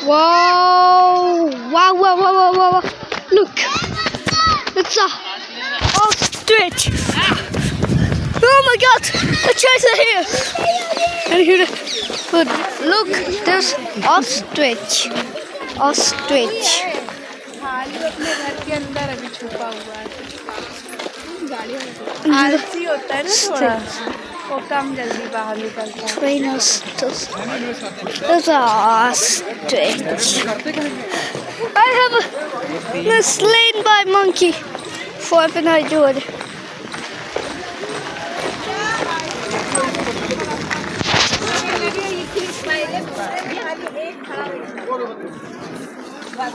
Wow! Wow! Wow! Wow! Wow! Wow! Wow. Look, it's a ostrich. Oh my God! The chairs are here. And here, but look, there's ostrich. Ostrich. अपने घर के अंदर अभी छुपा हुआ है आलसी होता है ना थोड़ा वो कम जल्दी बाहर निकलता है There's an ostrich. I have been slain by monkey. What can I do?